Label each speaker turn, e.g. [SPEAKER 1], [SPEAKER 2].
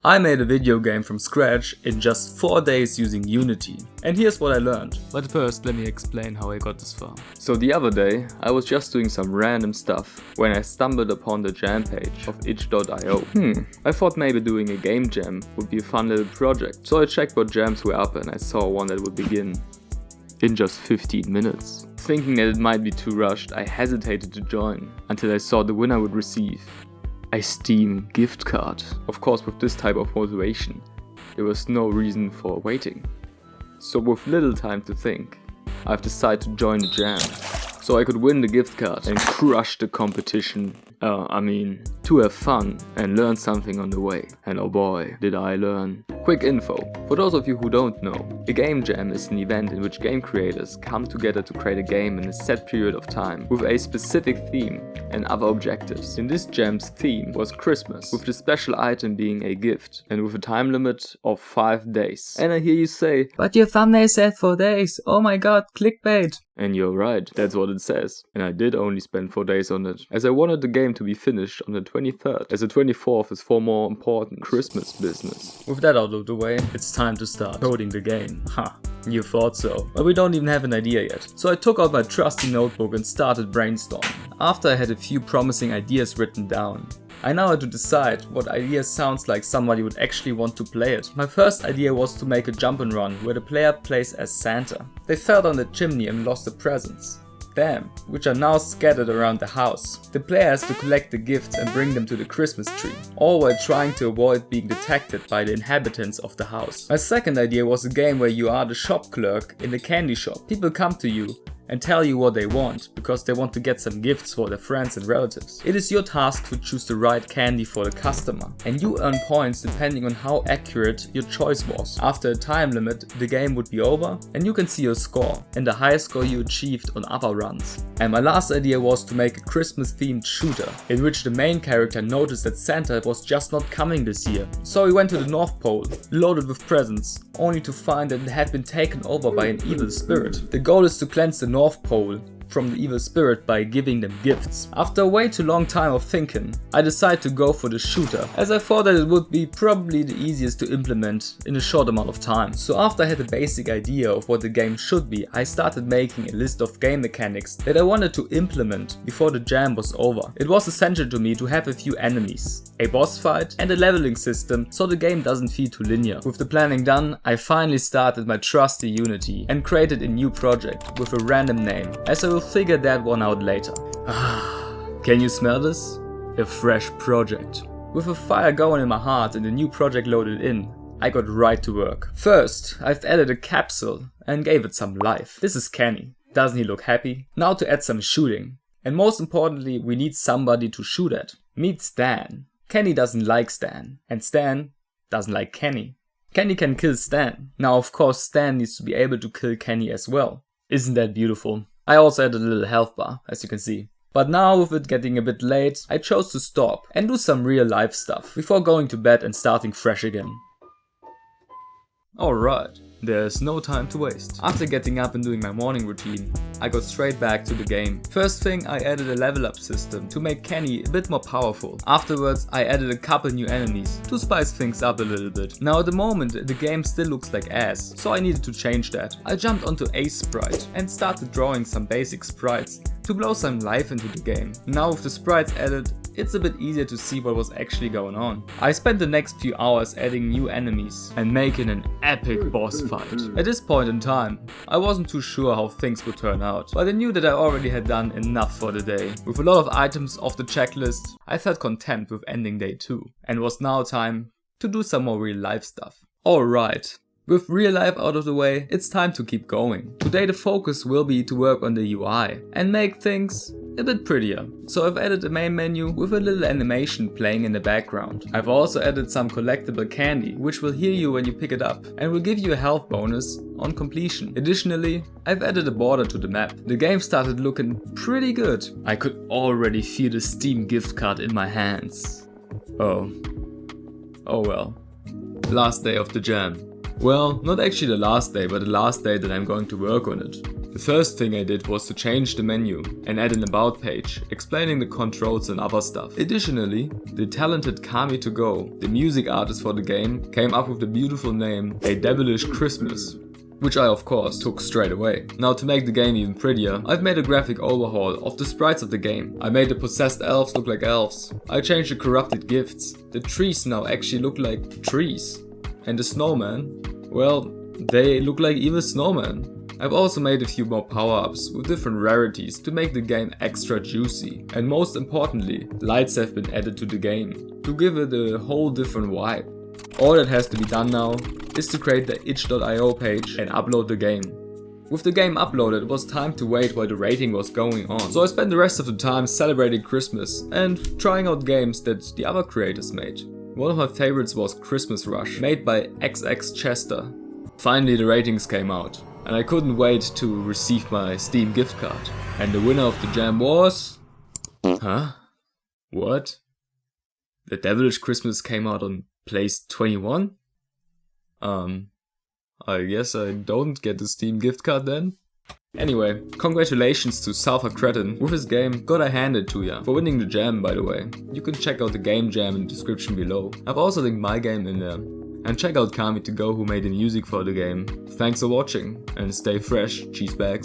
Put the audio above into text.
[SPEAKER 1] I made a video game from scratch in just 4 days using Unity. And here's what I learned. But first, let me explain how I got this far. So the other day, I was just doing some random stuff when I stumbled upon the jam page of itch.io. I thought maybe doing a game jam would be a fun little project. So I checked what jams were up and I saw one that would begin in just 15 minutes. Thinking that it might be too rushed, I hesitated to join until I saw the winner would receive a Steam gift card. Of course, with this type of motivation, there was no reason for waiting. So with little time to think, I've decided to join the jam, so I could win the gift card and crush the competition. To have fun and learn something on the way. And oh boy, did I learn. Quick info, for those of you who don't know, a game jam is an event in which game creators come together to create a game in a set period of time with a specific theme and other objectives. In this jam's theme was Christmas, with the special item being a gift and with a time limit of 5 days. And I hear you say, "But your thumbnail said 4 days, oh my god, clickbait." And you're right, that's what it says. And I did only spend 4 days on it, as I wanted the game to be finished on the 23rd, as the 24th is for more important Christmas business. With that out of the way, it's time to start coding the game. You thought so, but we don't even have an idea yet. So I took out my trusty notebook and started brainstorming. After I had a few promising ideas written down, I now had to decide what idea sounds like somebody would actually want to play it. My first idea was to make a jump and run where the player plays as Santa. They fell down the chimney and lost the presents, which are now scattered around the house. The player has to collect the gifts and bring them to the Christmas tree, all while trying to avoid being detected by the inhabitants of the house. My second idea was a game where you are the shop clerk in the candy shop. People come to you and tell you what they want, because they want to get some gifts for their friends and relatives. It is your task to choose the right candy for the customer, and you earn points depending on how accurate your choice was. After a time limit, the game would be over, and you can see your score, and the highest score you achieved on other runs. And my last idea was to make a Christmas themed shooter, in which the main character noticed that Santa was just not coming this year. So he went to the North Pole, loaded with presents, only to find that it had been taken over by an evil spirit. The goal is to cleanse the North Pole from the evil spirit by giving them gifts. After a way too long time of thinking, I decided to go for the shooter, as I thought that it would be probably the easiest to implement in a short amount of time. So after I had a basic idea of what the game should be, I started making a list of game mechanics that I wanted to implement before the jam was over. It was essential to me to have a few enemies, a boss fight and a leveling system so the game doesn't feel too linear. With the planning done, I finally started my trusty Unity and created a new project with a random name, as I will figure that one out later. Can you smell this? A fresh project. With a fire going in my heart and a new project loaded in, I got right to work. First, I've added a capsule and gave it some life. This is Kenny. Doesn't he look happy? Now to add some shooting. And most importantly, we need somebody to shoot at. Meet Stan. Kenny doesn't like Stan, and Stan doesn't like Kenny. Kenny can kill Stan. Now of course Stan needs to be able to kill Kenny as well. Isn't that beautiful? I also added a little health bar, as you can see. But now with it getting a bit late, I chose to stop and do some real life stuff before going to bed and starting fresh again. Alright, there's no time to waste. After getting up and doing my morning routine, I got straight back to the game. First thing, I added a level up system to make Kenny a bit more powerful. Afterwards, I added a couple new enemies to spice things up a little bit. Now at the moment, the game still looks like ass, so I needed to change that. I jumped onto Ace Sprite and started drawing some basic sprites to blow some life into the game. Now with the sprites added, it's a bit easier to see what was actually going on. I spent the next few hours adding new enemies and making an epic boss fight. At this point in time, I wasn't too sure how things would turn out, but I knew that I already had done enough for the day. With a lot of items off the checklist, I felt content with ending day 2, and it was now time to do some more real life stuff. Alright. With real life out of the way, it's time to keep going. Today the focus will be to work on the UI and make things a bit prettier. So I've added a main menu with a little animation playing in the background. I've also added some collectible candy, which will heal you when you pick it up and will give you a health bonus on completion. Additionally, I've added a border to the map. The game started looking pretty good. I could already feel the Steam gift card in my hands. Oh well. Last day of the jam. Well, not actually the last day, but the last day that I'm going to work on it. The first thing I did was to change the menu and add an about page, explaining the controls and other stuff. Additionally, the talented Kami2Go, the music artist for the game, came up with the beautiful name A Devilish Christmas, which I of course took straight away. Now to make the game even prettier, I've made a graphic overhaul of the sprites of the game. I made the possessed elves look like elves. I changed the corrupted gifts. The trees now actually look like trees. And the snowman, well, they look like evil snowmen. I've also made a few more power-ups with different rarities to make the game extra juicy. And most importantly, lights have been added to the game to give it a whole different vibe. All that has to be done now is to create the itch.io page and upload the game. With the game uploaded, it was time to wait while the rating was going on. So I spent the rest of the time celebrating Christmas and trying out games that the other creators made. One of my favorites was Christmas Rush, made by XX Chester. Finally the ratings came out, and I couldn't wait to receive my Steam gift card. And the winner of the jam was... Huh? What? The Devilish Christmas came out on place 21? I guess I don't get the Steam gift card then? Anyway, congratulations to Sulfur Cretin with his game Gotta Hand It To Ya for winning the jam, by the way. You can check out the game jam in the description below. I've also linked my game in there. And check out Kami2Go who made the music for the game. Thanks for watching and stay fresh, cheese bags.